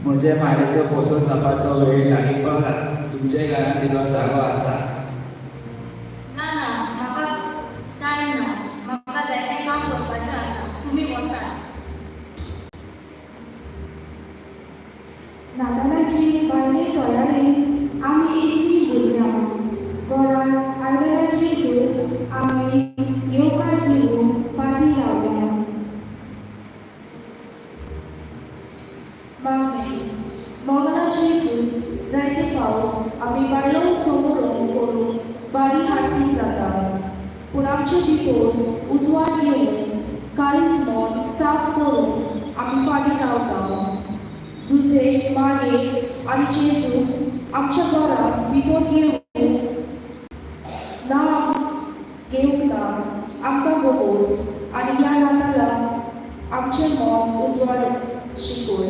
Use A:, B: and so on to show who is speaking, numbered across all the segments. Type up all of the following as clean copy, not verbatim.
A: म्हजे मायेचो पोसून जावपाचो वेळ लागीं पण तुमचे घरांत इल्लो जागो आसा?
B: ना ना, म्हाका टायम ना. म्हाका जाय तें काम करपाचें आसा. तुमी बसात.
C: नातालाची बायले तयारी आमी इतली भुरग्यां घरांत आयदनाची सूट आमी येवकार दिवून फाटी लावल्या. मागणी मोगलाची सूट जायते फावट आमी बायलो समोरून करून बारी हाडटी जाता. पूण आमचे भितर उजवाड येवन काळीज मन साफ करून आमी फाटी लावता. जुजे मागे आनी जेजू आमच्या घरात भितर घेऊन नाव घेऊंक ना आमकां गोपोस आनी ह्या नाताला आमचे मन उजवाड शिकोय.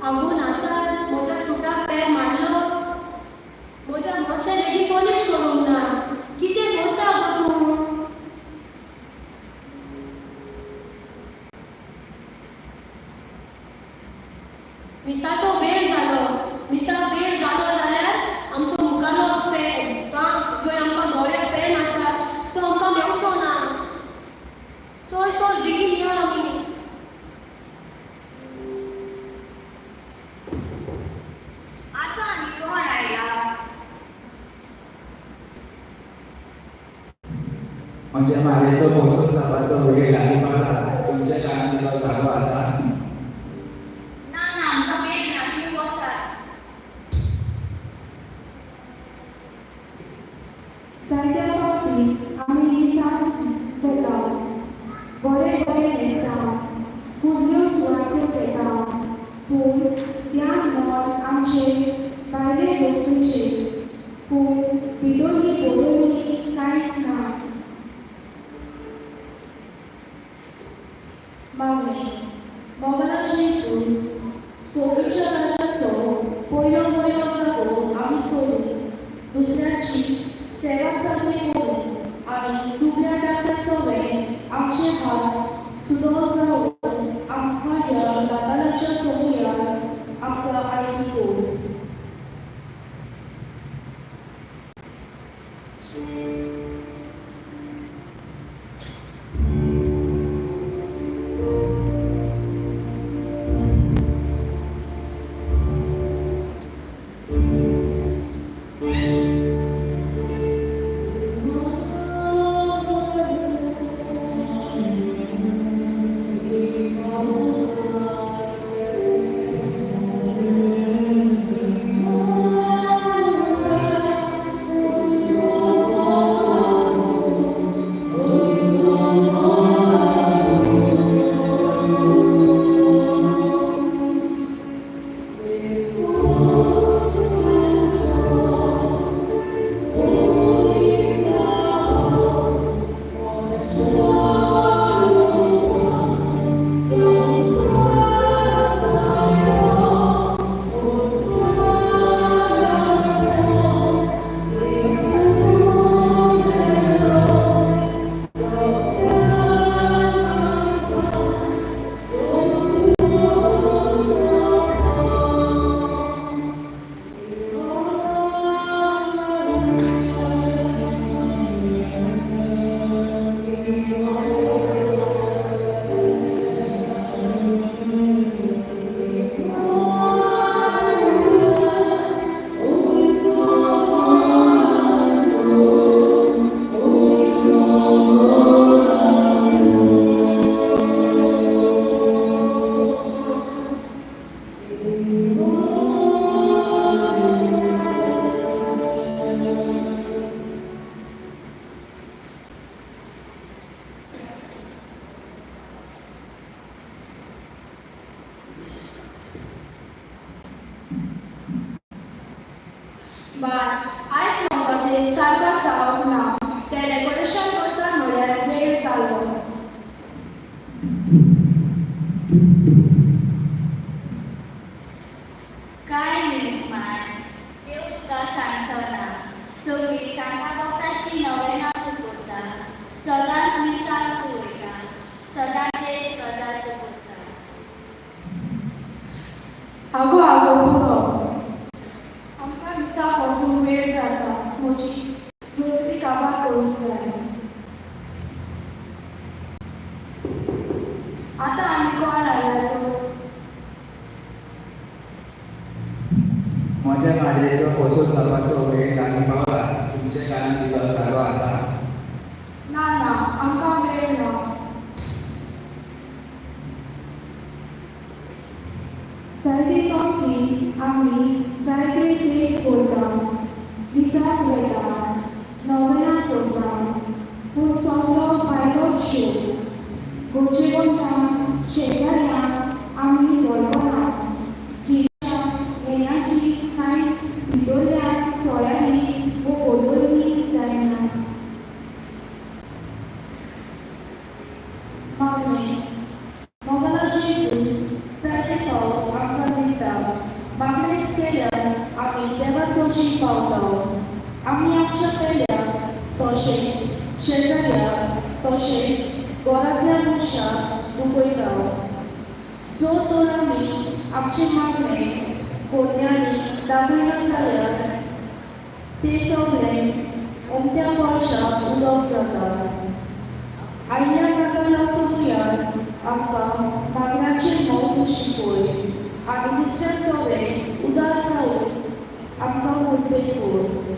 B: आंबून आता म्हज्या सुटाक पेर मारलो म्हज्या मोठ्या लेगी पॉलिश करूंक ना कितें करता गो तूं? मिसाचो वेळ जालो जाल्यार आमचो मुखालो पेन जंय आमकां बरे पेन आसा तो आमकां मेळचो ना. चड बेगीन या आमी.
A: म्हणजे मारेचो पोसून जावपाचो वेळ लागीं पावला. तुमच्या काळात तुका जागो आसा?
B: ना आमकां वेळ ना तुमी बसात.
C: जायत्या फावटी आमी दिसान घेता बरे बरे न्हेसता फुडल्यो सुवात्यो घेता पूण त्यान मन आमचे भायले वस्तूंचे पूण भितरली गोडोळी कांयच ना. मागणी मोगलाची सून सोबीच्या राजाचो पयलो जागो आमी सोडून दुसऱ्याची सेवा चालली करून आनी दुबळ्या दाखले सगळे आमचे हात सुदो जावन आमकां ह्या नातालाच्या सोमयार आमकां आयली कोर.
B: But आयज म्हाका ते सारको जावंक ना ते डेकोरेशन करता म्हळ्यार वेळ जालो
D: काय निर्माण देव तुका सांगचो ना सगळीं सांगा भक्ताची नवेना तूं करता सदांच मिसाल तूं वयता सदांच देश गजाल तूं करता
C: आगो आगो पुरो आमकां दिसाक वचूंक वेळ जाता म्हजी दुसरी काबार करूंक जाय आतां आनी कोण आयला तो
A: म्हज्या माडयेचो कसो जावपाचो वेळ लागीं पावला तुमचे कान दिलो जागो आसा
C: ना ना आमकां वेळ ना जायते फावटी आमी जायते प्लेस करता विसाक वेता नवऱ्यां करता पूण सगळो भायलोच शो गोंयचे वंटां शेजाऱ्यांक आमी वळखना जिच्या हेण्याची कांयच भितरल्या तयारी वो बदलली जायना मागणें मोबायलाची जायते फावट आमकां दिसता मागणेच केल्यार आमी देवाचो शीक पावता आमी आमच्या पेल्याक तशेंच शेजाऱ्याक तशेंच घरांतल्या मनशाक दुखयता जर तर आमी आमचे मागणें कोण्यांनी दाखयना जाल्यार तें सगळें अमक्या वर्साक उलोवप जाता आयल्या कागाला सगळ्यान आमकां मागण्याचें मौन शिकय आनी दुसरें सगळें उदार जावन आमकां मोठें कर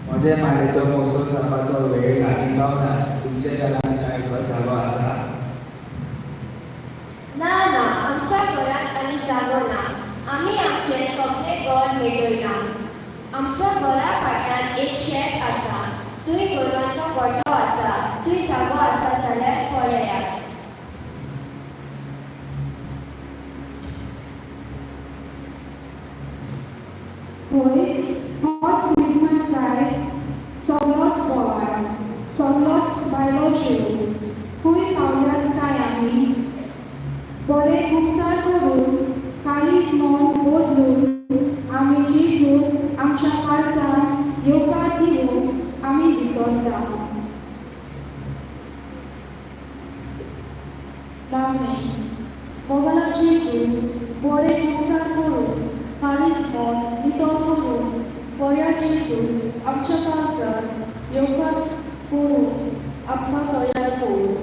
A: म्हज्या माडयेचो महोत्सव जावपाचो वेळ लागीं पावला
D: आमच्या घरा फाटल्यान एक शेत आसा, थंय गोरवांचो गोठो आसा, थंय जागो आसा जाल्यार पळयात.
C: होय, होच क्रिसमस जाय, सगळोच बोवाळ, सगळोच बायलो शिव. खंय पावल्यात काय आमी? बरें उपकार करून काळीज मन बदलून आमी जेजून आमच्या काळजान येवकार दिवून आमी विसरता. नामे मोगला जेजू बरें उपकार करून काळीज मन नितळ करून बऱ्या जेजू आमच्या काळजान येवकार करून आमकां तयार करून.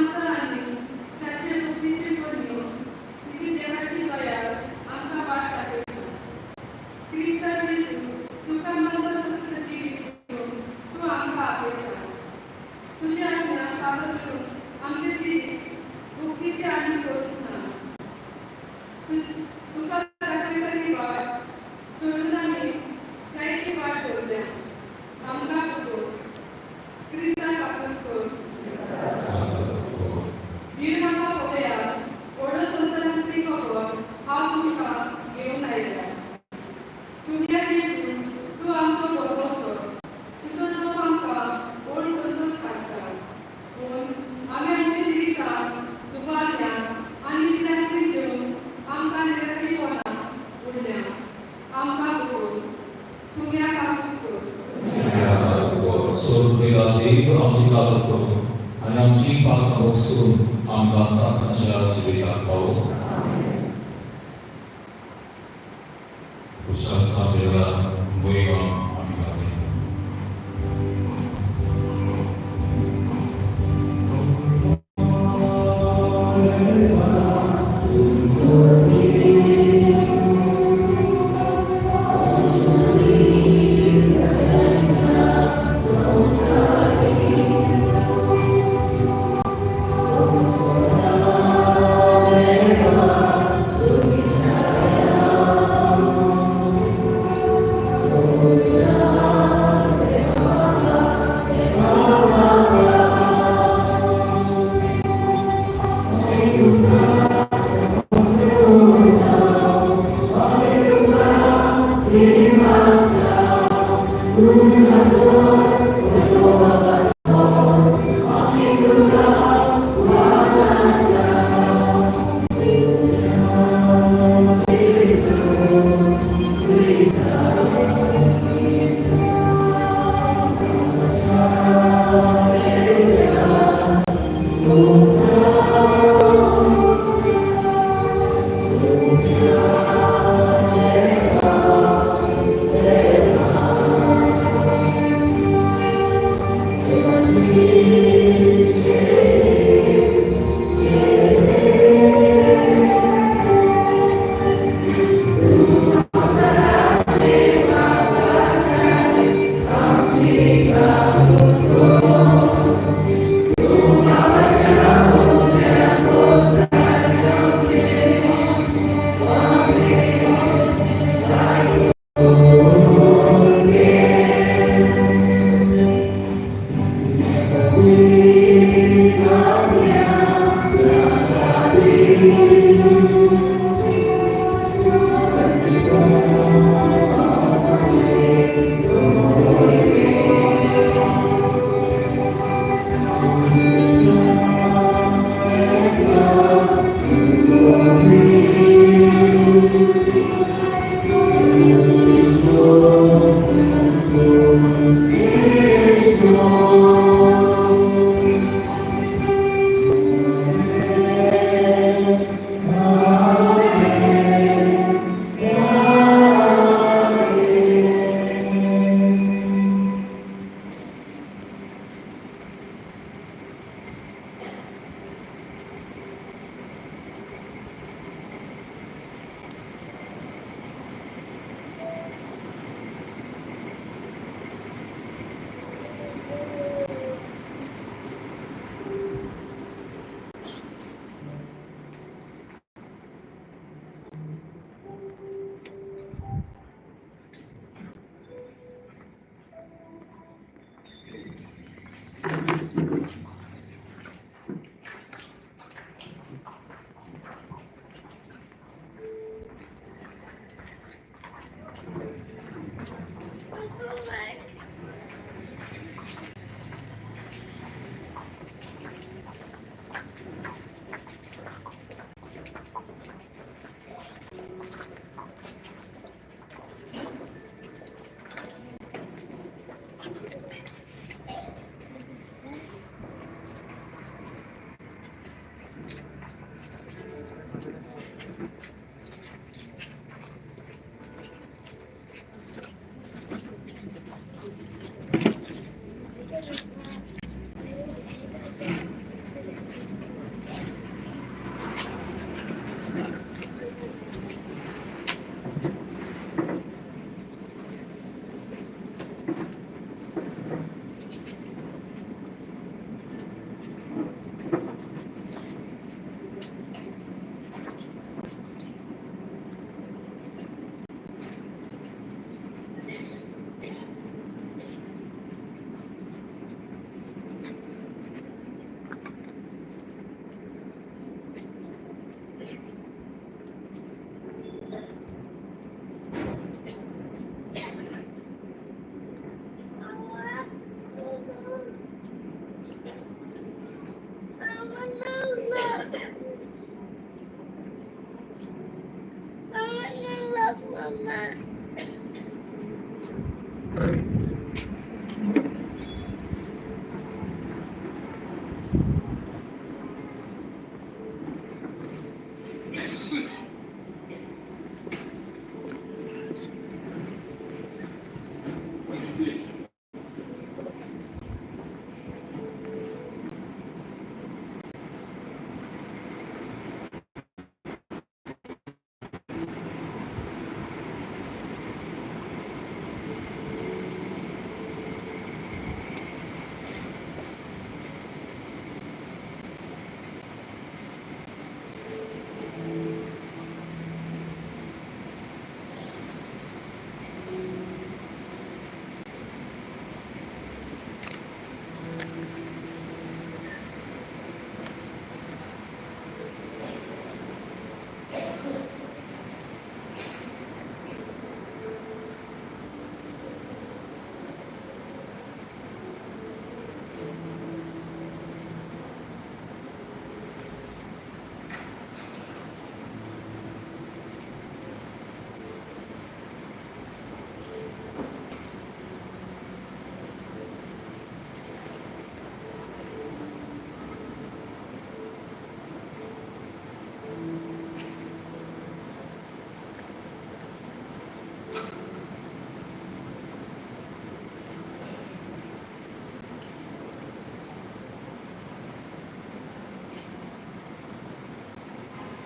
E: अंतरांनी त्याचे बुद्धीचे बोलणी तिची देवाची दया आमचा वाट दाखयता. क्रिस्त जेजू तुका मंद सत्याची घेऊन तू आमकां आपयता. तुझ्या आज्ञा पालन करून आमचे जिवीत भुकीचे आनी करूंक ना. तुका दाखयतली वाट सोडून आमी जायती वाट धरल्या. आमकां बघोवन क्रिस्ताक आपलं कर. वीर म्हाका पळयात, व्हडलो संतांची खबर हांव तुमकां घेवन आयल्या. सुर्या जेजू तूं आमचो बरो सर. तुजो लोक आमकां व्हड संतोश काडटा. पूण आमी आमच्या जिवितांत दुबारल्यात आनी विलासी घेवन आमकां निराशेपणांत उरल्या. आमकां बघोवन सुर्याक आपलं कर.
F: सोडलेला देव आमची कादर करू आणि आमची पालना बसून आमकां सासणाच्या जिविताक पावो. खुशाल सादेला वैवा आमी Gawale.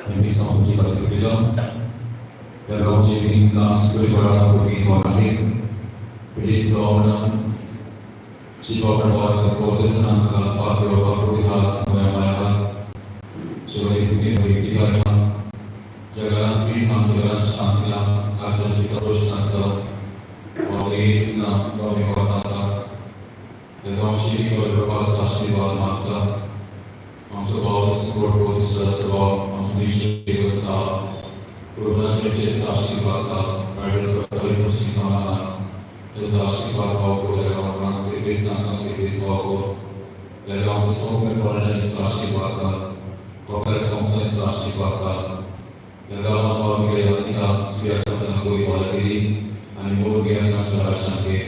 F: Permissão de perdão, perdão de nós preparar por quem morre, permissão de preparar por descer na parte do corpo e da memória, sobre o que foi criado, jalan firman, jalan santila, asal kita bersama, oleh Islam kami katakan, dan syirik berkuasa syirik mata. Sebab sebab sebab manusia besar, perubahan cipta sifat, pada sekali muslimah, dosa sifat kau dalam masa bersama sebab dalam semua perkara dosa sifat, progresi dosa sifat, dalam orang kita biasa dengan kualitas diri, animal kita dengan cara sangke,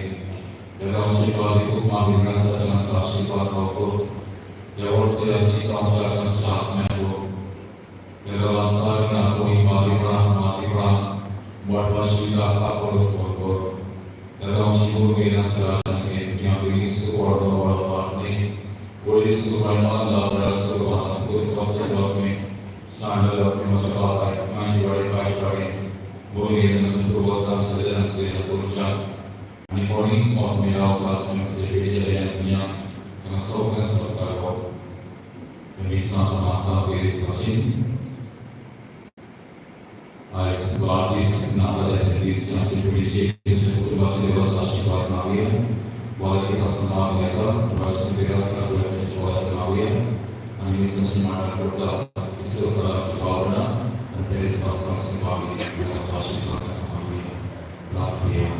F: dalam sifat itu mahu merasa dengan sifat kau. Jawab siap disangsakan saat menunggu. Dalam sarana kami mati perang, buat wasita apalagi kotor. Dalam sibuk dengan serasa yang beri support orang partner, boleh supaya malah berasuhan untuk kosong kami. Sandal kami masyarakat, masyarakat masyarakat, boleh dengan sentuhan sedang tulisan. Ini orang melakukan mensesuaikan yang punya. Dengan sokan serta kau bisa mata diri mesin as batis nada de tradição de política sobre a segurança sexual na vida boleh kita semua mereka harus segera terlibat sekolah kemawian misa semua kota serta sekolah dan dari pasal semua dengan fasilitas kemawian rakyat.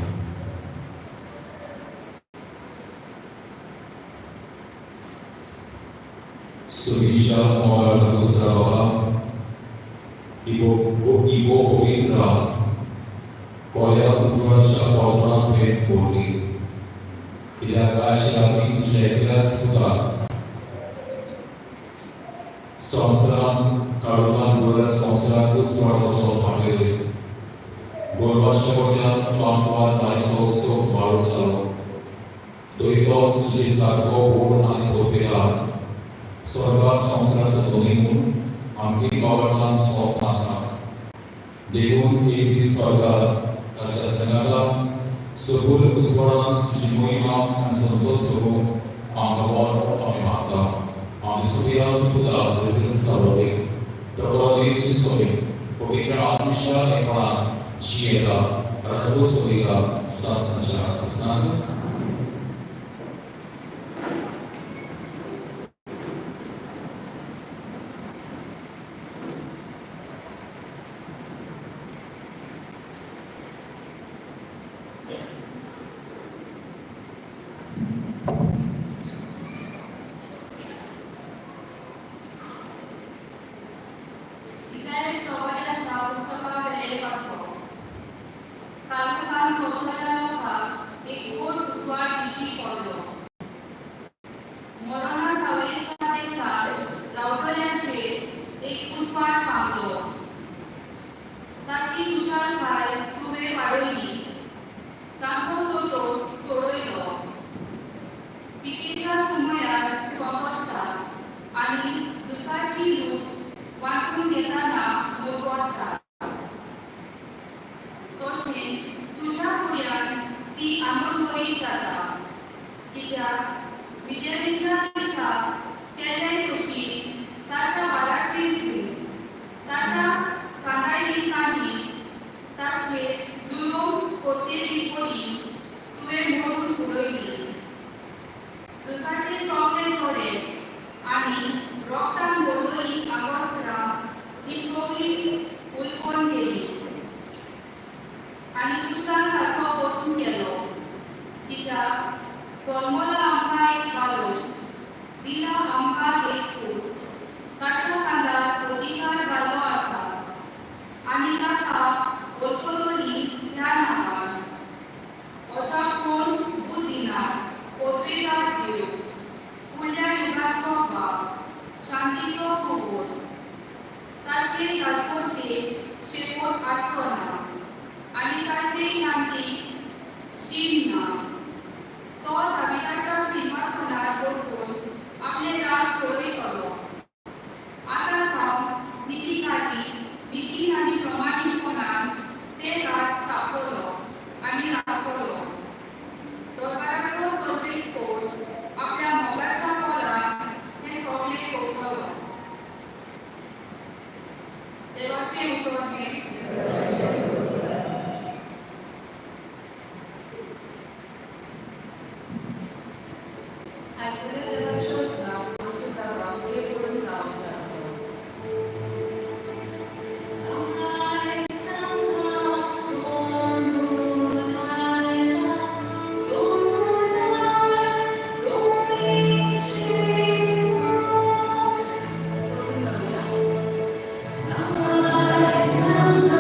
F: Sumisha moral kusrawa ibu pitra kolya usvarsha posna pe boli ilakasha min shekras suta samsram karutan dua samsram kusvarta sopatere golvasha kolya tantwa naiso so barusalo doito suji sarko bon anipotera Sorbat samsara sepenuhnya, angkin kawanan sokana. Dewan ini sorga, raja sengaja, sebul uswaran jimuima, sentuh suruh, angkawar kami mata, angsuria sudah bersabari, terkawali cisori, pemikiran misal ekran, siapa, rasul suria, sasana sasana.
G: लोकांक सोदलेल्या लोकांक एक गोड उजवाड दिश्टी पडलो. मरणा सावळेच्या देसात रावतल्यांचेर एक उजवाड पावलो. ताची कुशालकाय तुवें वाडयली. तांचो सोटोस सोडयलो. पिकेच्या सुमयार सोंपसता आनी झुजाची लूट वांटून घेताना मोडवता. तशेंच तुज्या फुड्यान ती आंगण बरी जाता. कित्याक विधवेच्या दिसा केल्ले कुशीक ताच्या वाडाची झूल, ताच्या कांदायली कांडी, ताचेर जुळोवन कोतेली बडी तुवें मोडून उडयली. झुजाचे सोगले सोडे आनी रोगटान भरलेली आगोस्त्रां ही सगळी उलपण गेली. आनी तुज्यान ताचो वसून गेलो. कित्याक जल्मला आमकां एक बाळूक, दिला आमकां एक पूत. ताच्या कांदार अधिकार जाल्लो आसा आनी ताका ओलपतली ह्या नांवान. अजाप कोण दूद दिनात, पोतवेकार देव, फुडल्या युगाचो बाप, शांतीचो खुबूर. ताचे काजकोटेक शेकोट आसचो ना आनी ताचे शांतीक शीम ना. तो दाविदाच्या सिंहासनार बसून आपले राज चोरयतलो. आतां हांव नितीन आनी प्रमाणीकपणान ते राज स्थापतलो आनी राखतलो. दरबाराचो सर्वेस्पोर आपल्या मोगाच्या पोरान हे सगळे करतलो. देवाचे उतर हे
D: Thank you.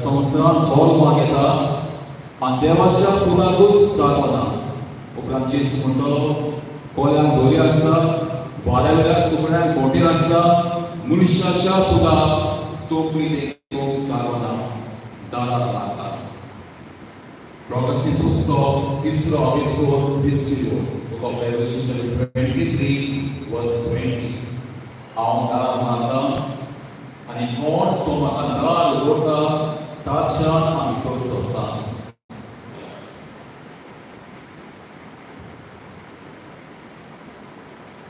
F: संवसारात जल्माक येता आनी देवाच्या पुताकूच जागोना. उपरांत जेस म्हणटलो कोल्याक दोरी आसता, वाड्या वेल्या सुकण्याक बोटीर आसता, मनशाच्या पुताक तोकडी देखून जागोना, दारार लागता. प्रकाशित पुस्तक 3रो episode 20 Book of Revelation chapter 23 verse 20. हांव दारार मारता आनी कोण सो म्हाका दार उगडटा ताच्यान हांव भितर सरता.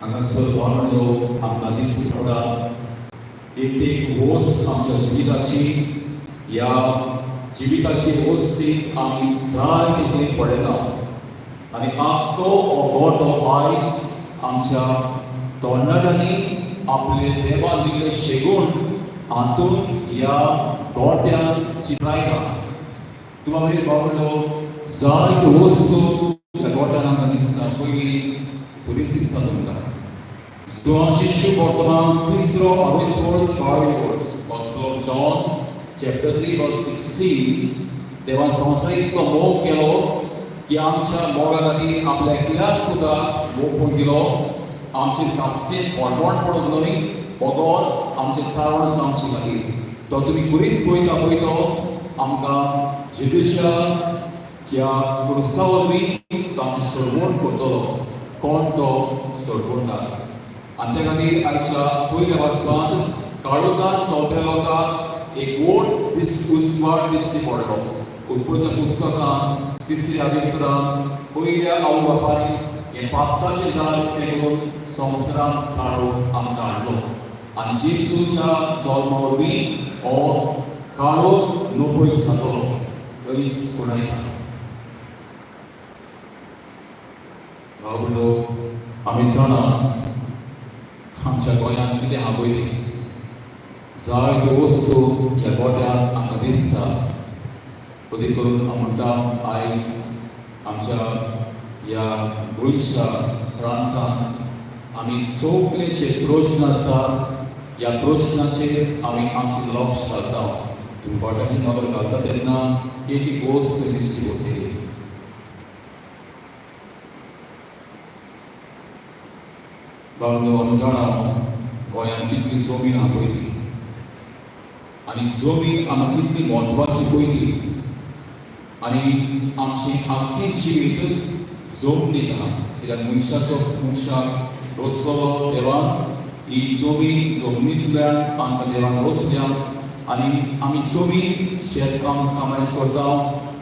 F: हांगासर वांगडो आमकां दिसता पडटा एक वस्त आमच्या जिविताची, ह्या जिविताची वस्तीक आमी जाय तितली पडयता आनी आख्खो हो गोठो आयज आमच्या तरणाट्यांनी आपले देवान दिल्ले शेगूण हातून ह्या गोठ्यान चित्रायता. तुका मागीर बाबडो जायत्यो वस्तू ह्या गोठ्यान आमकां दिसता. पयली पुलीस दिसता तुमकां. So आमची शिशू वर्तमान 3रो एपिसोड 12 John chapter 3 verse 16. देवान संवसार इतलो मोग केलो की आमच्या मोगा खातीर आपल्या एकल्याच पुता मोग करून दिलो. आमची खासीयत व्हडवण पडूंक न्हय, बगोर आमचे तारण जावचे खातीर. तो तुमी बरीच पळयता पळय तो आमकां जेजूच्या ज्या पुरुसा वरवीं तो आमची सरवण करतलो. कोण तो सरवणदार. आनी त्या खातीर आयच्या पयल्या वाचपांत काळोखांत सवत्या लोकांक एक व्हड उजवाड दिश्टी पडलो. उत्पत्तीच्या पुस्तकांत 3ऱ्या एपिसोडांत पयल्या आवय बापायन हें पापकाचें दार पेटोवन संवसारांत काळोख आमकां हाडलो आनी जेजूच्या जल्मा वरवीं हो काळोख नोपैल जातलो. खरीच पुरायता. बाबडो आमी जाणा आमच्या गोंयांत कितें आहा पळय जायत्यो वस्तू ह्या गोठ्यांत आमकां दिसता. कधी करून हांव म्हणटा आयज आमच्या ह्या गोंयच्या प्रांतांत आमी सगळे जे प्रश्न आसात ह्या प्रश्नाचेर आमी आमचें लक्ष घालता. तुमी गोठ्याची नदर घालता तेन्ना एक एक वस्त दिश्टी पडटली. बाबडो आमी जाणा गोंयांत कितली जमीन आहा पयली आनी जमीन आमकां कितली म्हत्वाची पयली आनी आमची आख्खी जिवीत जमनीत आहा. कित्याक मनशाक रचलो देवान ही जमीन जमनींतल्यान आमकां देवान रचल्या आनी आमी जमीन शेतकाम कामायज करता.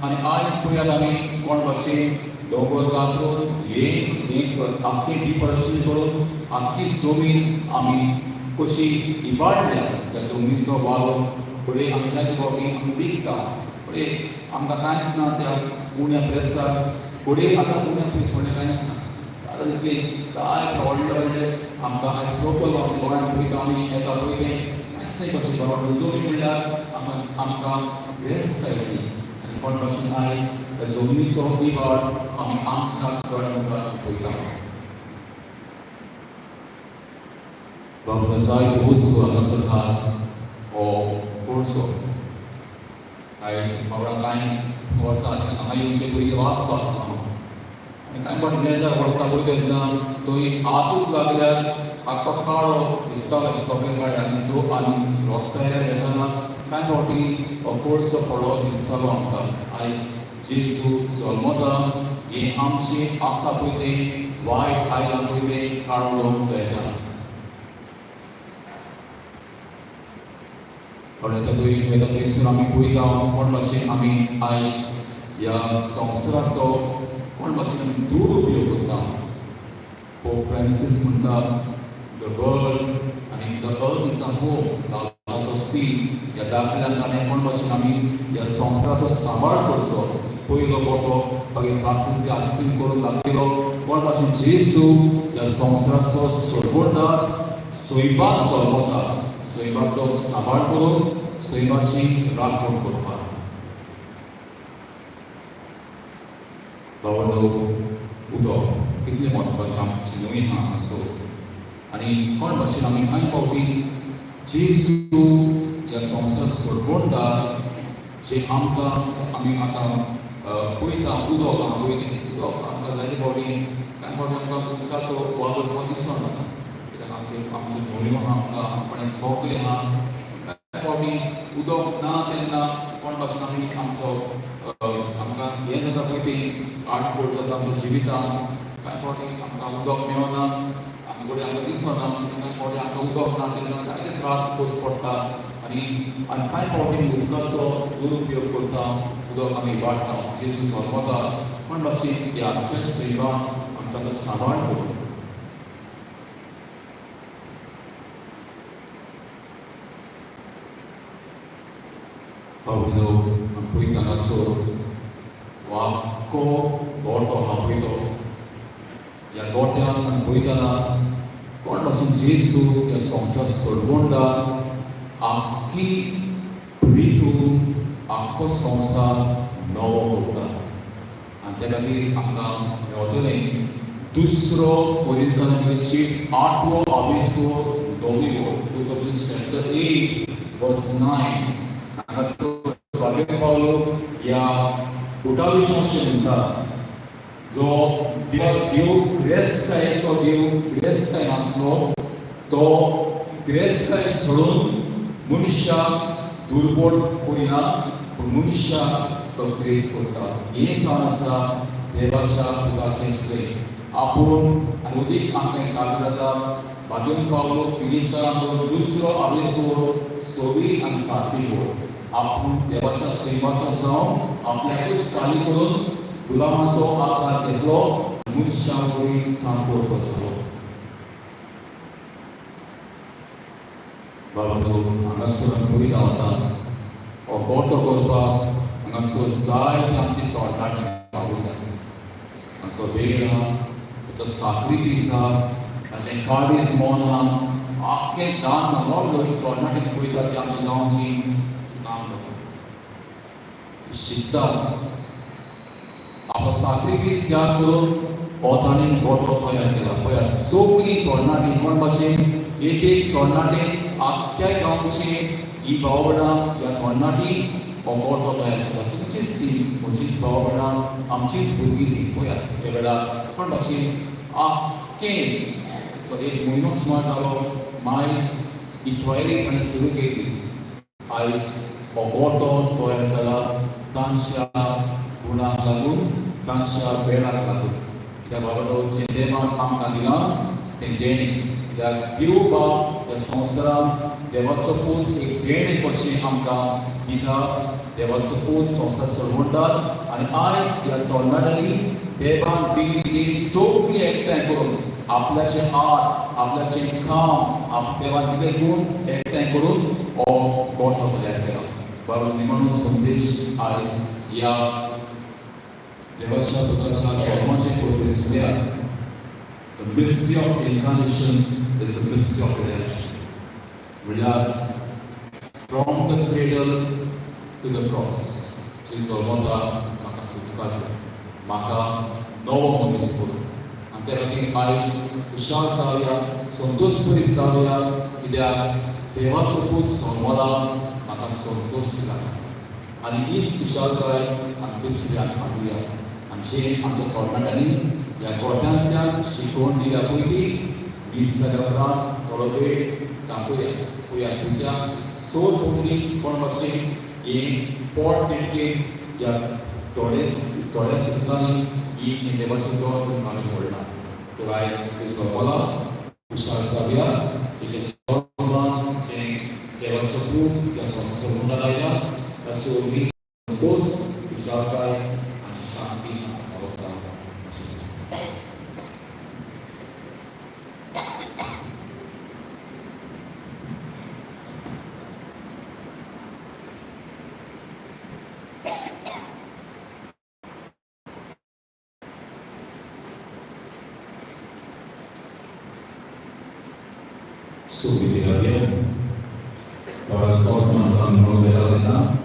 F: आनी आयज पळयात आमी कोण भाशेन दोंगर कातरून हें आख्खी डिफॉरेस्टेशन करून आख्खी जमीन आमी कशी इबाडल्या. त्या जमनीचो वालो फुडें आमी जाय फावटी आमी विकता. फुडें आमकां कांयच ना त्या उण्या प्रेसाक. फुडें आतां उण्या प्रेस फुडें कांयच ना. सादारण इतले जायते व्हडले व्हडले आमकां आयज टोटल आमच्या गोंयांत पळयता आमी येता पळय तें कांयच नाही कशें व्हडलो जमीन म्हणल्यार आमकां प्रेस जाय. आनी कोण भाशेन आयज त्या जमनीचो इबाड आमी आमच्याच गोंया मुखार पळयता. बाबडो जायत्यो वस्तू हांगासर आहा हो कोळसो. आयज बाबडा कांय वर्सां हांगा येवचे पयलीं वाचता आसता आनी कांय फावटी बेजार वर्सां पळय तेन्ना थंय आतूच लागल्यार आख्खो काळो दिसतालो सगळे गाड्या आनी जो आनी रस्त्यार येताना कांय फावटी हो कोळसो पडलो दिसतालो आमकां. आयज जेजू जल्मता हें आमचें आसा पळय तें वायट आयलां पळय तें काडून येता. थंयसून आमी पळयता कोण भाशेन आमी आयज ह्या संवसाराचो कोण भाशेन आमी दुरुपयोग करता. पोप फ्रांसीस म्हणटा द वर्ल्ड आनी the earth is a home तो सी. ह्या दाखल्यान ताणें कोण भाशेन आमी ह्या संवसाराचो सांबाळ करचो. पयलो गोठो मागीर खासील आस्तीन करून लागलेलो कोण भाशेन जेजू ह्या संवसाराचो सरवणदार सोयबान जल्मता. सोयबाचो सांबाळ करून सोयबाची राखण करपाक. बाबडो उदक कितलें म्हत्वाचें आमची नवी हांगासर. आनी कोण भाशेन आमी कांय फावटी जेजू ह्या संवसार सरवणदार जे आमकां आमी आतां पळयता उदक आहा उदक आमकां जायते फावटी कांय फावटी आमकां उदकाचो वापर करपाक दिसना कित्याक आमच्यो न्हंयो आहा आमकां आपणें सगळें आहा कांय फावटी उदक ना तेन्ना कोण भाशेन आमी आमचो आमकां हें जाता पळय ती आडखळ जाता आमच्या जिवितांत कांय फावटी आमकां उदक मेळना आमचे कडेन आमकां दिसना कांय फावटी आमकां उदक ना तेन्ना जायते त्रास करचे पडटा आनी कांय फावटी उदकाचो दुरुपयोग करता उदक आमी वाडटा जेजू जल्मता पण भाशेन ह्या आख्या सैवान आमकां तो सांबाळ करता Paulo păi naso wako goto hapito ya gotea păitana kon basin Jesu ya songsa sorbonda akki pritu akko songsa novo kota ante lagi amka yodone dusro Corinthians 8vo aviso 2 chapter 8 verse 9 Paulo या उठाविश्वासी म्हणटा जो देव ग्रेस्तायेचो देव ग्रेस्ताय नासलो तो ग्रेस्ताय सोडून मनशाक दुर्बळ करिना पूण मनशाक तो ग्रेस करता हें जावन आसा देवाच्या पुताचें सैम आपूण आनी उदीक आमकां काल जाता भाग्यवन पावलो फिलिपांक दुसरो आवेसो 26 आनी 7 आपूण देवाच्या सैमाचो जावन आपल्याकूच खाली करून गुलामाचो आकार घेतलो मनशा वयल्यान सांपोर बसलो बाबा हांगासर पयलीं वता हो गोठो करपाक हांगासर जायते आमची तोंडाटी पावयता हांगाचो वेळ आहा ताचो साखरी दीस आहा ताचें काळीज मोन आहा आख्खें दान व्हडलो तोंडाटी पळयता ती आमच्या गांवची शिकता आपण साखरी दीस त्याग करून पोतांनी गोठो तयार केला पळयात सगळीं तरणाटी कोण भाशेन एक एक तरणाटेन आख्ख्या गांवची ही भावबणां ह्या तरणाटी हो गोठो तयार केला तुमचीच ती म्हजीच भावबणां आमचीच भुरगीं ती पळयात हे वेळार कोण भाशेन आख्खें एक म्हयनो सुमार जालो मायज ही तयारी ताणें सुरू केली आयज हो गोठो तयार जाला तांच्या गुणांक लागून तांच्या वेळाक लागून कित्याक बाबा जें देवान आमकां दिलां तें देणी कित्याक देव बाब ह्या संवसारांत देवाचो पूत एक देणे कशें आमकां दिता देवाचो पूत संवसार सोडवतात आनी आयज ह्या तरणाट्यांनी देवान दिल्ली देणी सगळीं एकठांय करून आपल्याचें हात आपल्याचें काम देवान दिले गुण एकठांय करून हो गोठो तयार केला बाबा निमणो संदेश आज या देवाच्या पुत्राच्या जन्माचे पळयल्या The mystery of incarnation is the mystery of redemption. म्हणल्यार from the cradle to the cross. जेजू जल्मता म्हाका सुटका दिली म्हाका नवो मनीस करून आनी त्या खातीर आयज खुशाल जावया संतोषभरीत जावया कित्याक देवाचो पूत जल्मला म्हाका संतोश दिला आनी ही सुशालताय आमी दुसऱ्याक हाडुया आनी जें आमच्या तरणाट्यांनी ह्या गोठ्यांतल्यान शिकवण दिल्या पयलीं 20 जाल्या उपरांत थोडो वेळ दाखोवया पळया कित्याक सोर भोंवडी कोण भाशेन ही पोट तिडकेन ह्या थोड्या सुतांनी ही देवाचो दोर करून आमी व्हरला तो आयज जल्मला खुशाल जावया तेजे जल्मान जें देवाचो पूत ह्या संवसारांत लायला ताचो उमेद संतोष विशालताय आनी शांती अवस्था Subsidiarian para seorang orang mengelola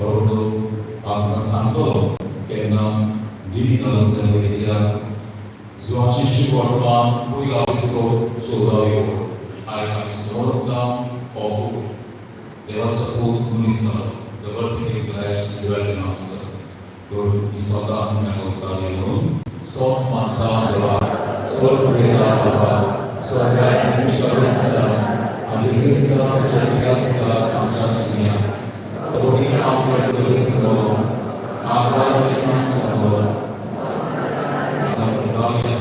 F: baru akan santo karena di dalam sebuah zuaci syukurkan punya iso saudara ayat sorga oku dewasa pun munisa dapat kita dwell in us. Lord, we saw that in our alone. So manta deva, so preda deva, so that we shall restore. And the Lisa Janias da Amshasmia. Lord, we are going to restore. Our God will restore. Dalia,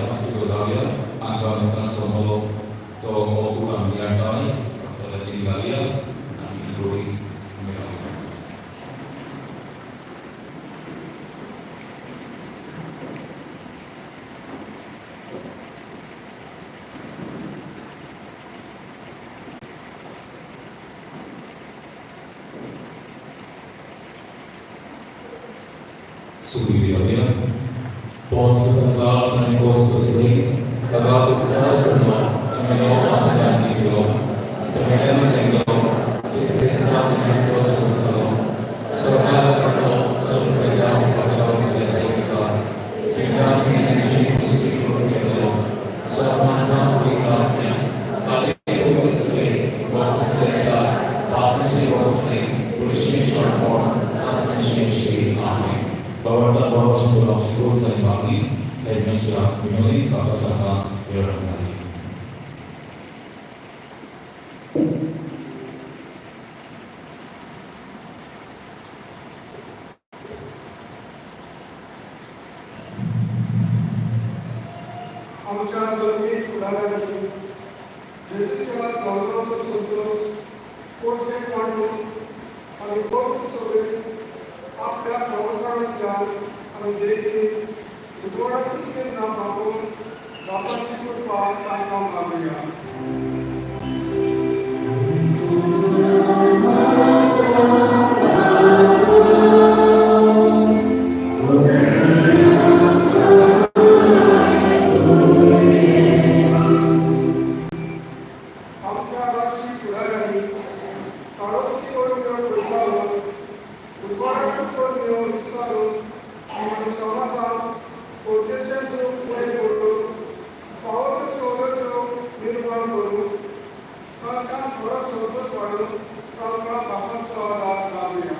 F: Dalia, Angka Somo, to Oguram Yardanis, in Dalia, and including Subiria, posso cantar na costa assim, agar o céu sonoro, também não há nada de igual, também é uma igual, descansar na costa do céu, só casa para nós, só pregar o cachorro se abraçar, que casa em gente se protegeu, só mandar o ligado, ali o você, volta a sentar, volta a se você, por isso amor, faça gente, amém. Bahwa bahwa sebuah syukur saya bagi, saya mensyukur memilih Bapak Saka Yorani.
H: आमच्या धर्मीय पुढाऱ्यांनी जेजूच्या गौरवाचं संतोष कोणचे मांडून आणि भक्त सगळे आपल्या प्रवर्तनांच्या आणि देखील उजवडाचे नाम आपण बापाची कृपा तांकां मागूया. आमच्या राष्ट्रीय पुढाऱ्यांनी काळोखी वरून पैसावर उजवाडाचं पण निवड विस्तारून आणि समाजात कोणत्याच्या रूप पुढे करून पावलं सौलभ्य निर्माण करून तांकां थोडा संतोष वाढून तांकां बापाचो आदार लावूया.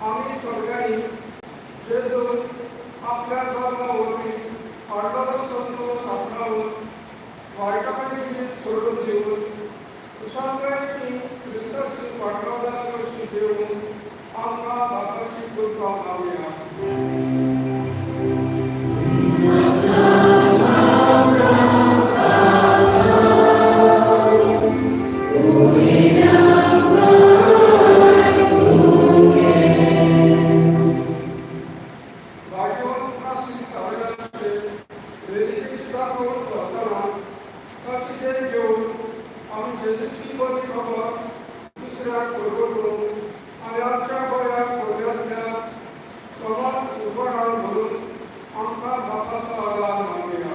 H: आम्ही सगळ्यांनी जेजू आपल्या जन्मावरती पांडवाचा संतोष आपणावून वाईटापणे जीवित सोडून देऊन कुशांकांनी ख्रिस्ताची पांडवाला कशी देऊन आमकां बापाची कृपा मागूया. भाग्यवान फ्रान्सिस सावेराचे वेदिकेची दाखवून करताना ताची देण घेऊन आम्ही जेजूची बरी खबर दुसऱ्याक परगटून आणि आमच्या गोंयाक गोंयांतल्या समाज उजवाडान भरून आमकां बापाचो आदार मागूया.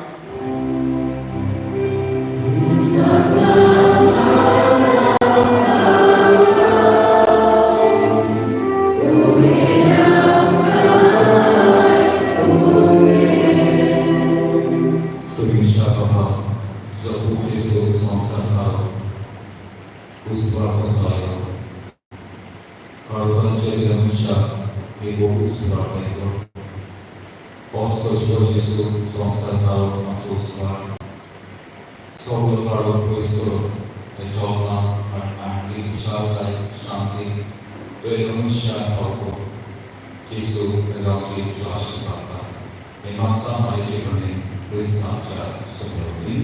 F: Subinsha Baba, Zabu Jesus Sansarkaro, Usva Kosayo, Karvan Chedamisha, Ego Usva Teto, Posto Jesus Sansarkaro, Usva, Solo Karvan Kristo, Ejona, Anandi, Shalai, Shanti, Vedamisha Pako, Jesu, Elanji, Shashibata, Emata, Maishikane, Krishnacha, Sobrani.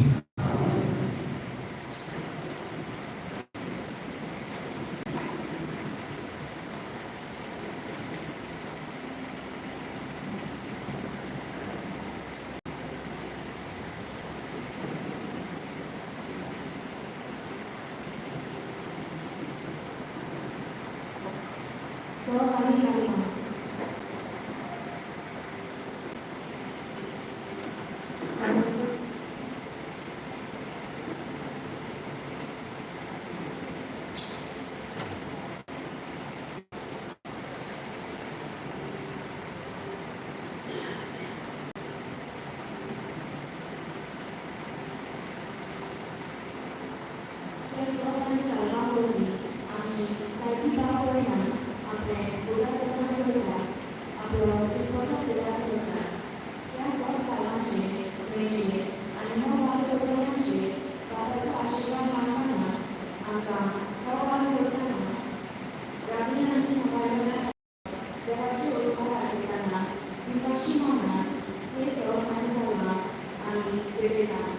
C: सहकारी महिमा
D: देवाची ओळख बाळगताना विवाशी मनात हे जग अनुभवला आणि वेगळा.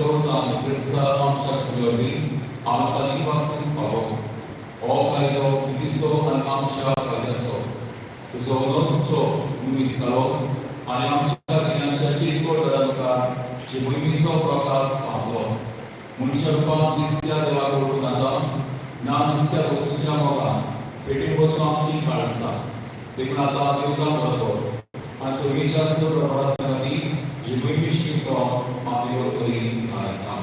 F: Soul Chrysta amcia swojej, ale taki własny Paweł. O Pajdo, Piso, ale amcia Pajdeso. Zolonso, Mumisalo, ale amcia Kinancia Kitko Daranka, że Mumiso Prakas Pablo. Munisharpa Nisya Deva Gurunada, na Nisya Osuja Moga, Petin Boswamsi Kalsa, Dekunata Yoga Mogo, and so we just do the Rasani, że Mumishi to Mabiokuri Karakam.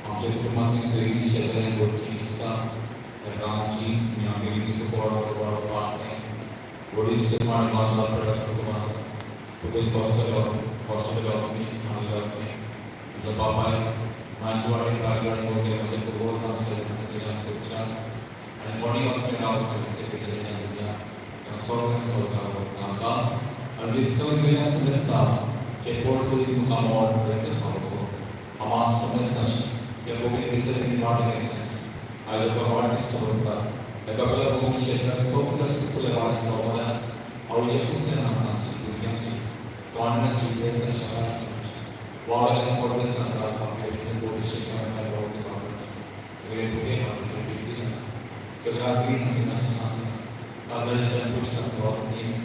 F: Amca kurumak istediği şeylerin borçluysa, Erkan'cığım, Miami Polícia Marimata da Pressão, porque Costa de Alpine, Marilapine, o papai, mais uma vez para ajudar o governo de Togosa, a Secretaria de Educação, a Memória Nacional da Secretaria de Educação, a Sorga a lição de criança dessa, que é por ser um amor verdadeiro, a massa mensagem, que é por ser um amor verdadeiro, a educação de sorga, a capela como chegar sobre as escolas de obra, ao ir com cena, Government Children's and Shara War and Fortress and Population Protection and Government Great Geography International other than Business or East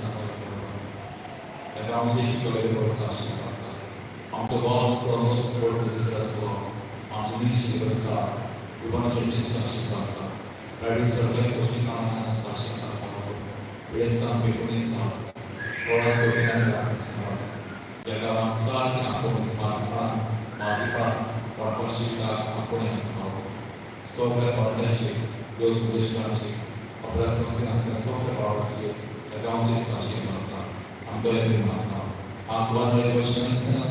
F: the Council to Labor Sasha on the wall almost for the business law on the Ministry of Star, Ubana Churches Sasha, Paris Survey Posting on Sasha, based on people in South, for us to be jaga bangsa yang aku menyebabkan maafkan perkosika aku yang tahu sobre partnership Deus relationship operasi dengan sobre partnership jaga untuk sasi mata ambil lebih mata aku ada relationship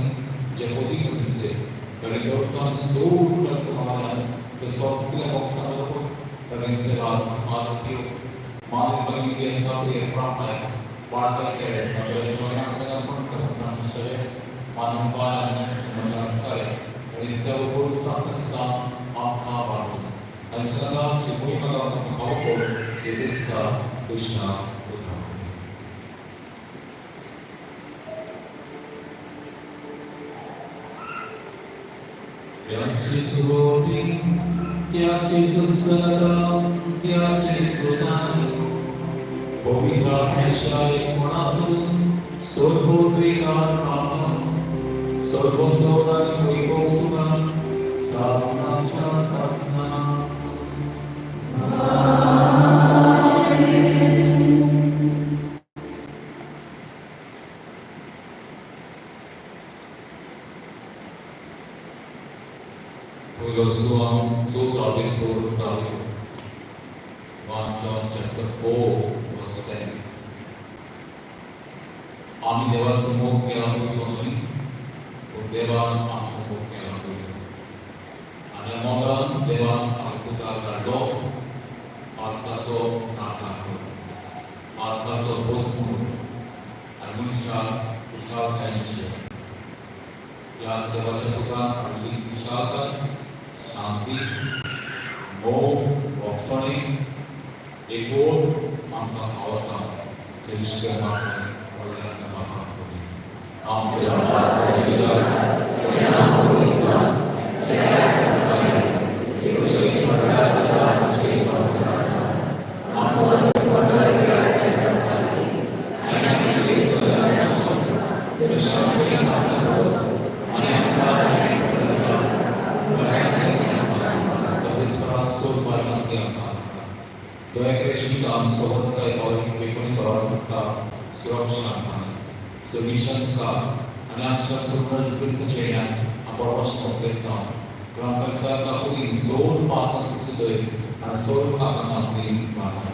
F: jadi itu dari dokter seluruh dan kemarin besok kita akan bertemu dengan selat mati mari bagi dia tahu yang ramai Warga Keres, sampai semuanya dengan persebutan saya, manfaat dan saya, dari seluruh sastra apa baru, dan segala cipui malam kau di desa Krishna Utama. Yang Yesus yang Yesus sedang, yang Yesus naik. Pavitra Heshai Manatun, Sorvodrigar Paham, Sorvodora Vivogan, Sasna Sasna. Pulasuam Sutali Surtali, 1 John chapter 4. Ami Deva Sumok ke lagu ini, Deva Am Sumok ke lagu ini. Ane moga Deva aku kagado, Artaso nakaku, Artaso bosmu, Anunsha usalkan Yesus. Ya Deva Satukan Adi usalkan, Shanti, Mo, Oksoni, Ego, Angka Awasam, Krishna Maha. Om Sri Solutions anak sumber kesejahteraan apa soketkan kerana kita pun zon partner tersebut dan zon akan nanti mana.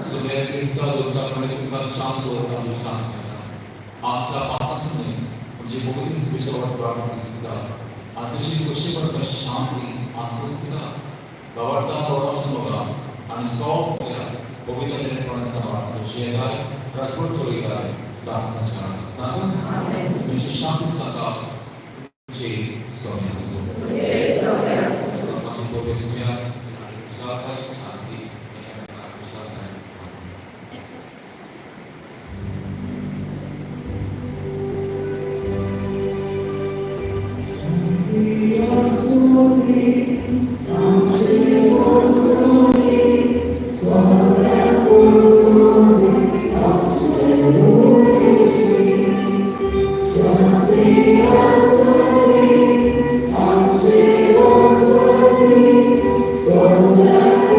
F: Sebenarnya kita juga melakukan satu dan satu. Apa partner ini menjadi mungkin spesial program kita. Antusi kusipan kesanti antusina bawarta orang semua dan sok Pavitra dan Pranasama, Sosial, Rasul Soligar, Sasana Sasana, Suci Shanti Saka, J. Sonia Sula. Masih progresnya, usahakan Shanti, usahakan.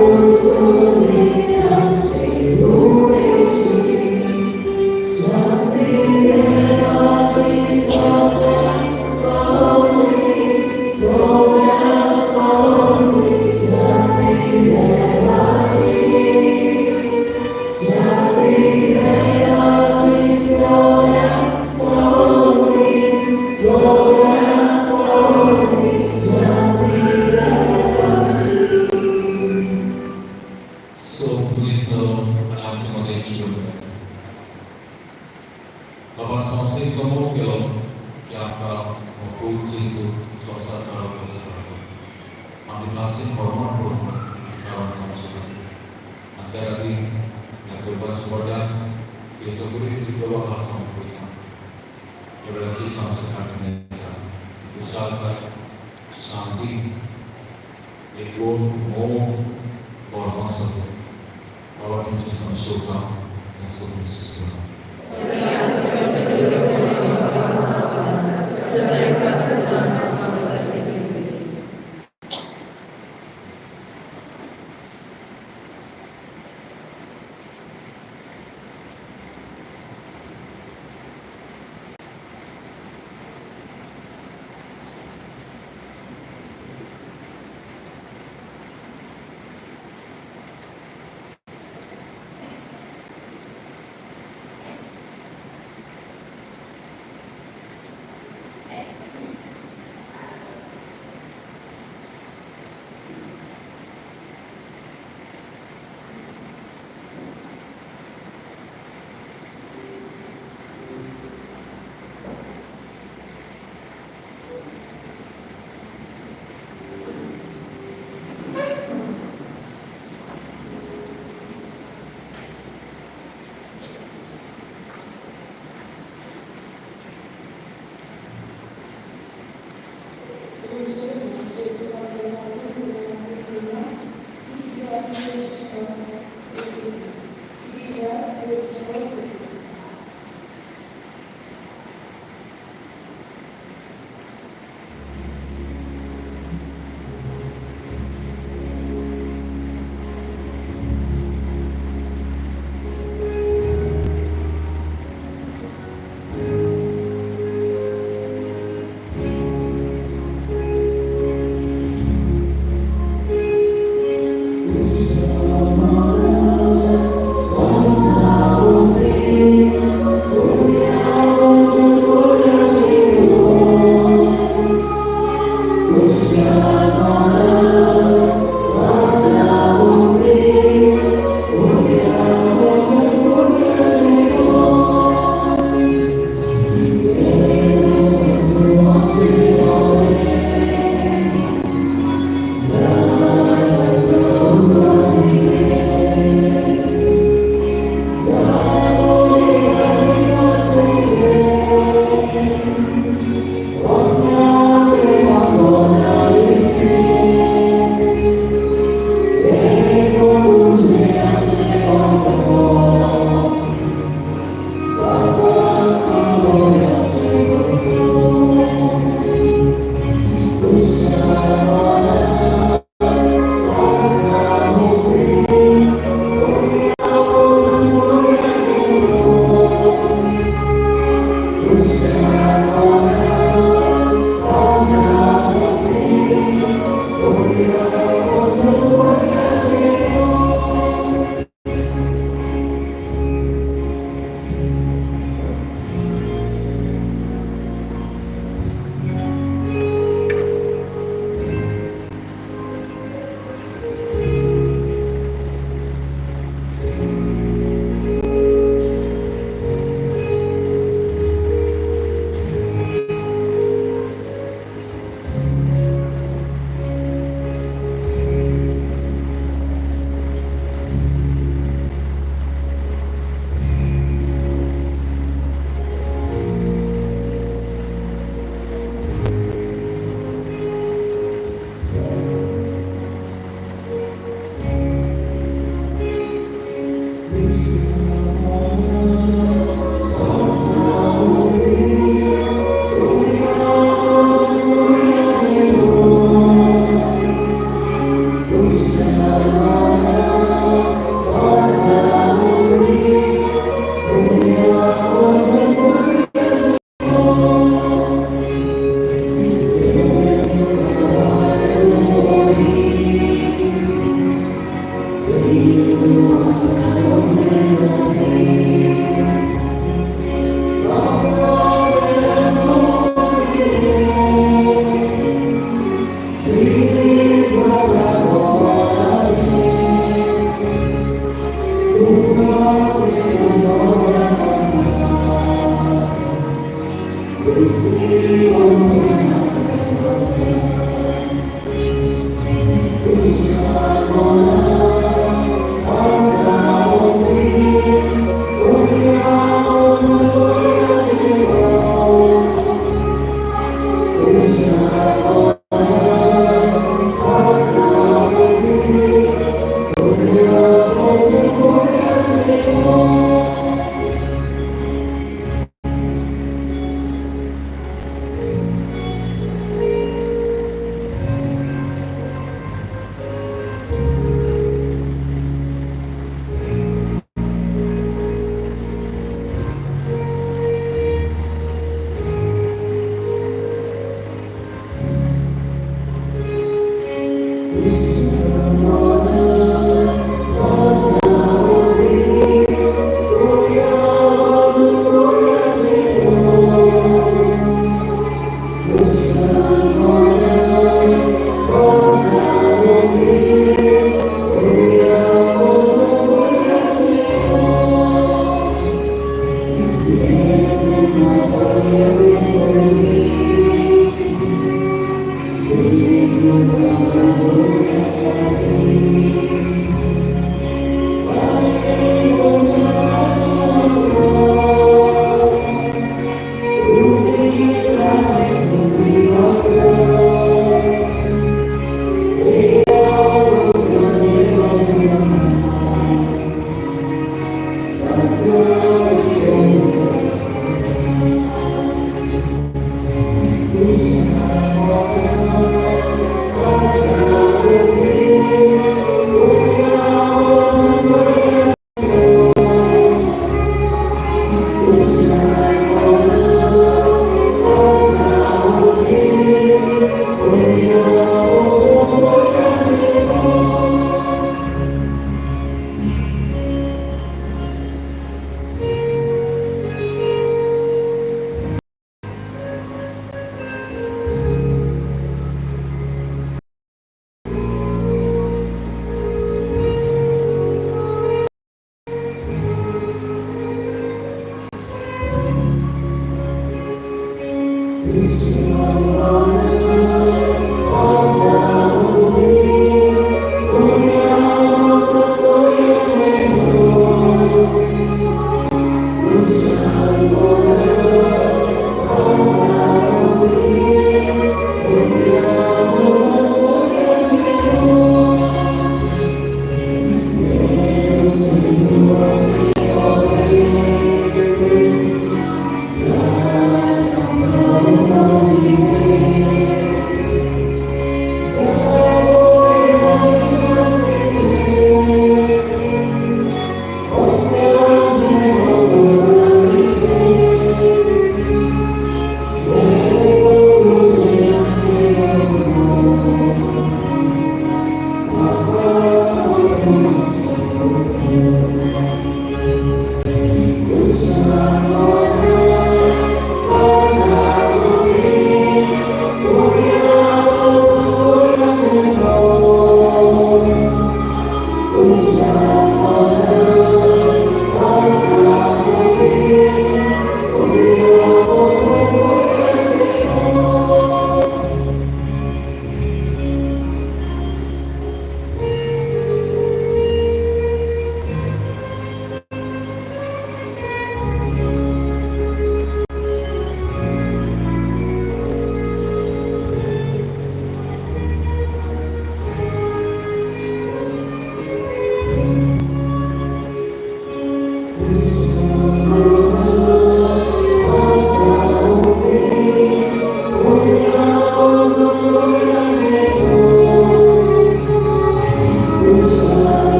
I: Sorry.
F: आमी classic format करून त्या खातीर ह्या करपाच्या वाट्याक ह्यो सगळ्यो स्थित्यो हातांत पळयता वेळाची संस्कार विशालकाय शांती एक गोड मोव परमासो और तुमचे शोभा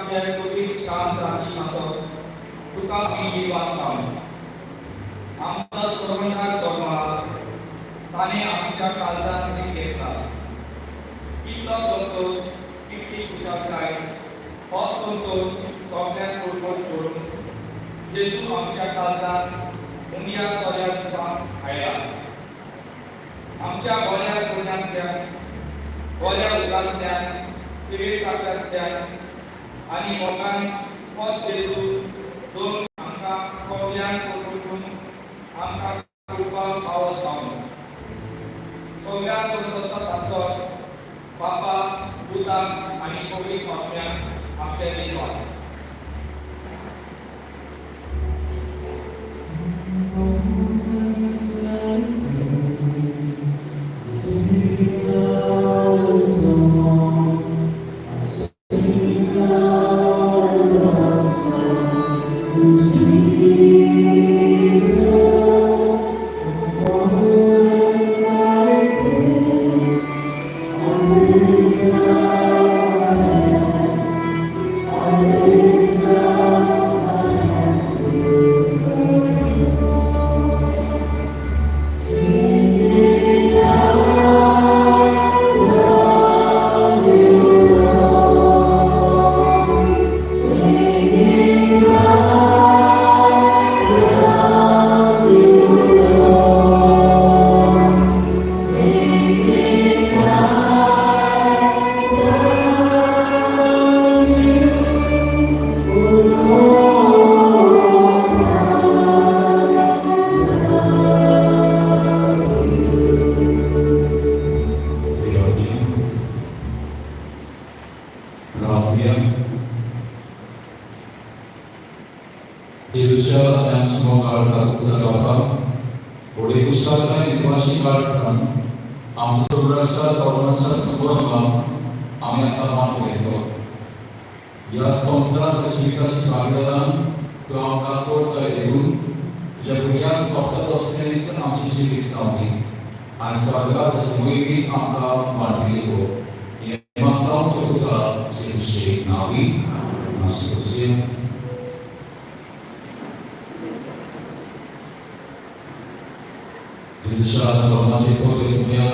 I: आपल्या चोवीस शांत राखी मासत तुका आमी वाचता आमचा सर्वंटाक सोडला ताणे आमच्या काळजात घेतला कितलो संतोष कितली कुशालकाय हो संतोष सगळ्यांक कोळपत करून जेजू आमच्या काळजात उमया सोऱ्या तुपाक हाडला आमच्या गोऱ्या गुन्यांतल्यान गोऱ्या उगांतल्यान सिवेर साकऱ्यांतल्यान आनी मोगांक हो जेजू दोन आमकां सगळ्यांक कोळपतून आमकां कोळपाक पावस जावन सगळ्या संतोशात आसत बापा पुताक आनी पवित्र आत्म्याक आमचे दिनवास या संस्थान कशी भागदान तो आमकां कोर्ट दिवन तुज्या भुरग्यांक सोंपता तशेंच आमची जिवीत सावली आनी स्वर्गांत ताची मोहीम आमकां वांटिल्ली गो हें मागता तुका जेजूचे नांवी आशीर्वाद जेजूच्या सोमाची पोरसुया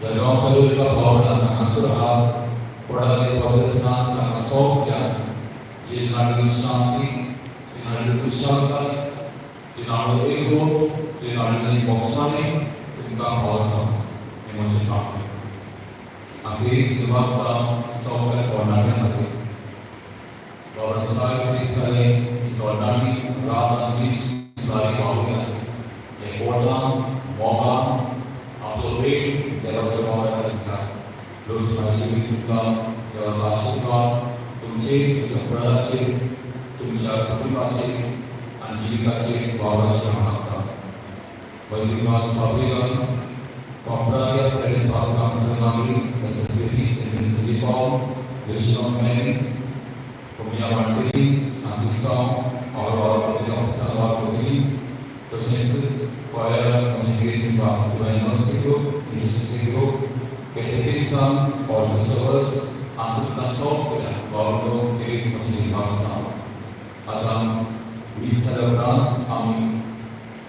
I: या गांवच्या लोकांक भावना हांगासर पडाले प्रदर्शनात ताका सौख्य जी नाडी शांती जी नाडी कुशलताय जी नाडी एगो जी नाडी मोक्षाने तुमकां भावसा हे म्हजें प्रार्थना आमची दिवसा सौख्य कोणाड्या खातीर बाबा साहेब दिसाले कोणाडी रात दीस लाय भावना हे कोणा मोगा आपलो वेळ देवाच्या भावना लोकसभाची तुमका देवाचा आशीर्वाद तुमचे तुमच्या फळाचे तुमच्या कुटुंबाचे आणि जीविकाचे वावराचे मागता वैदिकवाद स्वाभिमान कॉम्प्राया प्रेस वासांग संगामी एसएसबी सेंट्रल पाव विश्व में कोमिया वांटली सांगिस्ताव और प्रतिनिधित्व कोणी तसेच कोयर म्हणजे वास्तवाई नसतो निश्चितो Catequism or the service and the software Paulo Eric Machimasa. Adam Visarabran Ami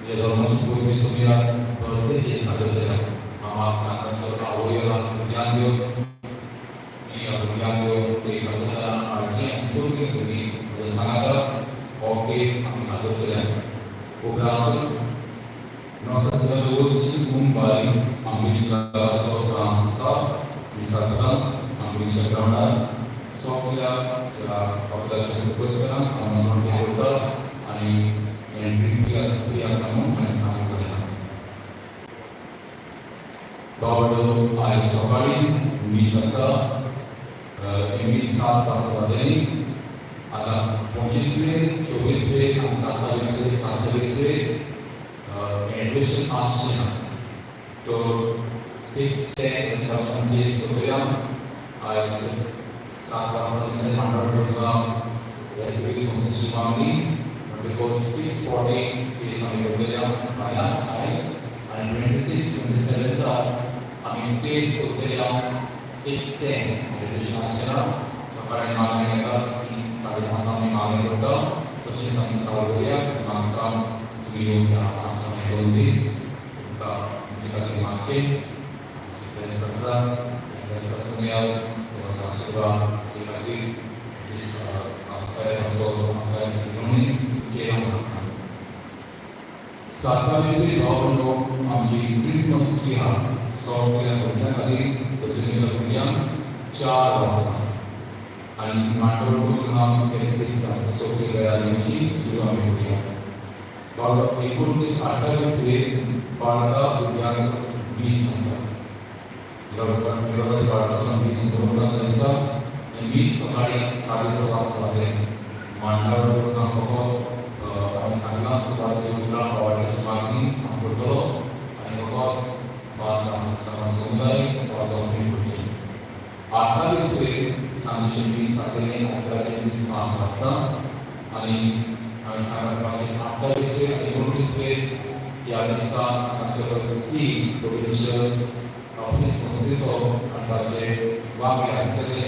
I: Yadamas Pumisumia Protege Adela Amaka Sota Oya Yandio Nia Yandio the Katana Arjun Sumi to be the Sanada okay Ami Adela Program Nossa Senhora Luz Mumbai Amerika Fransa misalkan Amerika Kanada Sofia ya populasi berkurang aman berkurang ani entry Asia sama sama kaya Daudo Aishabari Misasa ini saat paswadeni ada 25 24 27 education Asia to 6-10 days program I saat pasal saya mandor program SPC Sumami because 640 is on the program and 26 27 I mean days program 6-10 education Asia सकाळी मागणी येतात की 5:30 आम्ही मागणी करतो तसेच आम्ही चालू करूया मागता तुम्ही येऊन घ्या 5:29 तुमका काही मागचे सातावीसवी भावनो आमची क्रिसमस किया सॉफ्टवेअर होण्याखाली प्रतिनिधित्व 4 वाजता आणि मांडवपूर हा क्रिसमस सॉफ्टवेअर यांची सुरू आम्ही करूया बाळ 29-28 वे बाळका उद्यान 20 सकाळी 6:30 वाजता मांडवपूर सांगला सुद्धा जेवढा आवडल्याची मागणी आपण करतो आणि समुदाय वाजवणी पुढची 28 वे सांगली 20 साखरे 11:20 वाजता आणि सांगत 28 वे 29 वे या दिवसाची प्रोव्हिन्शियल आपली संस्थेचो अंदाजे वागले असलेले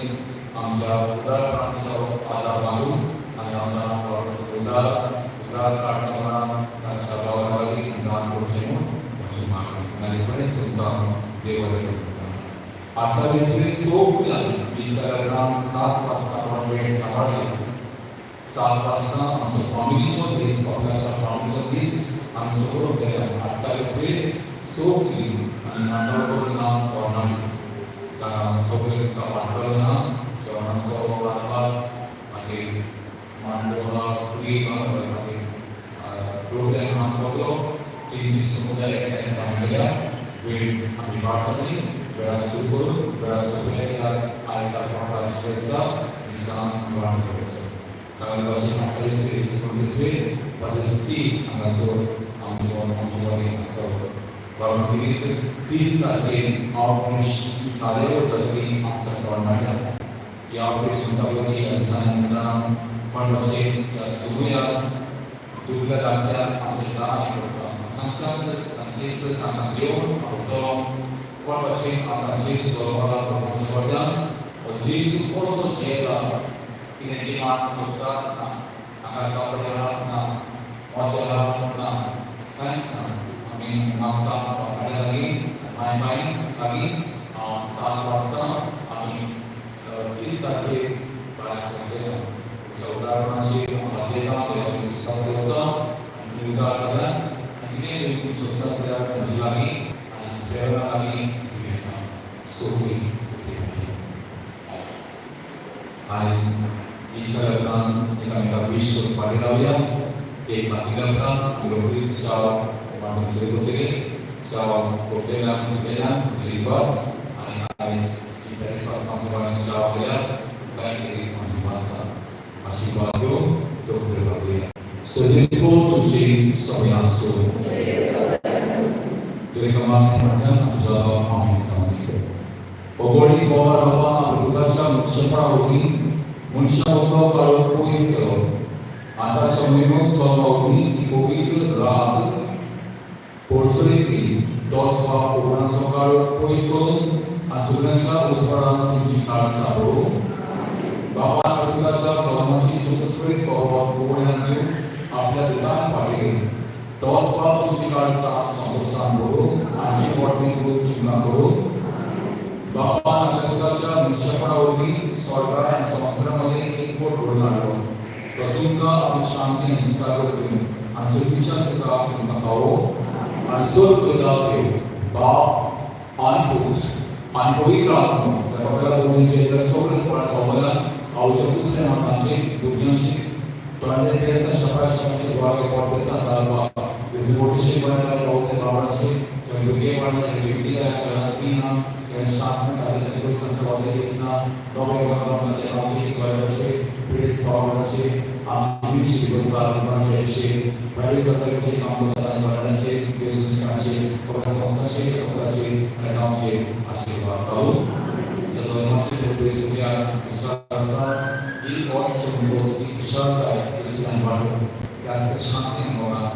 I: आमच्या उदाहरणांचा आधार मानून आणि आमच्या उदार काढताना गावाला दान करू अशी मागणी आणि बरेच सुद्धा देवाला 28 सोपला 7 वाजता वेळ सांभाळली 7 वाजता आमच्या फॅमिलीचा देश स्वतःच्या फॅमिलीचा देश आम्ही सोबत गेला 28 सोपली आणि मांडवपूर नाम करणारी सगळे पाठवलं जेवणाचा वाढवा आणि मांडवला पुरी प्रोग्राम हा सगळं 3 समुदाय केला वेळ आम्ही वाटली वेळा सुरू करून वेळा सुरू आयता प्रकारचा निशान वाढ करतो सगळ्या वर्षी 28 परिस्थिती अंगासोर आमच्यावर असं Bagaimana 30 तारीख ऑपरेशन कार्य करते आमच्या गव्हर्नमेंट या ऑपरेशन मध्ये इंसान पण वर्षे या सुरुया दुर्गा दात्या आमच्या गावात होता आमच्या काम घेऊन होतो पण वर्षे आमचे जोराला पहुंचवल्या जी सुपोर्ट जेला की मात होता आकार कापडला ना मॉजला ना काहीच मागता लगी माय लगी 7 वाजता आम्ही 30 तारीख बाळासाहेब उदाहरणाची सस्य होता आणि उदाहरण आणि स्वतःच्या जिल्हानी आणि शहरानी सोबी आज ईश्वरान एका विश्व पाठी लावल्या एक बातमीला ग्लोबलचा माणूस होते जवाब कोटेला लिबास आणि आज इतर संस्थांचा केला काही भाषा आशीर्वाद तो करते सदैव तुझी समयासो तुरेकमान म्हणून तुझा आम्ही सांगितले ओगोडी बाबा रुदाच्या मुक्षपणा होती मुक्षपणा काळ पोलीस केलो आता समयमो स्वभावनी कोविड राग पोर्चुगीज दोस्वा कोरोना सकाळ पोलीस करून आसुरांचा उस्फारण तुमची काळ साबरो बाबा रुदाच्या सवनाची सुखसुखीत कोरोना आपल्या दुकान पाडले दोस्वा तुमची काळ संतोषान करू आशीर्वाद करू तुमना करू बाबा रुदाच्या मुक्षपणावरती सरकार संवत्सरामध्ये एक कोट घडून आलो तुमका आम्ही शांती निष्ठा करतो आमचे विचार सुद्धा तुमका पावो आणि स्वर्गला बाप आणि पुरुष आणि पवित्र आत्मा आपल्याला बोलण्याचे तर सगळेच समाधान आवश्यक दुसऱ्या मातांचे दुनियाची प्राण्याच्या शपाशाचे द्वारे वाटचा कालवा विजोटीचे बनायला होते बाबांचे योग्य वाढण्याचे व्यक्तीला शरणतीना या शासन कार्यालय संस्थावाले केसना डॉक्टर बाबांचे नावचे करायचे प्रेस बाबांचे आम्ही शिवसार बनायचे बाई सरकारचे काम करण्याचे देशचे संस्थाचे लोकांचे नावाचे आशीर्वाद करू त्याचा नावाचे प्रेस या विश्वासा ही और संतोष की शर्त आहे इस्लाम वाढो त्यास शांती होणार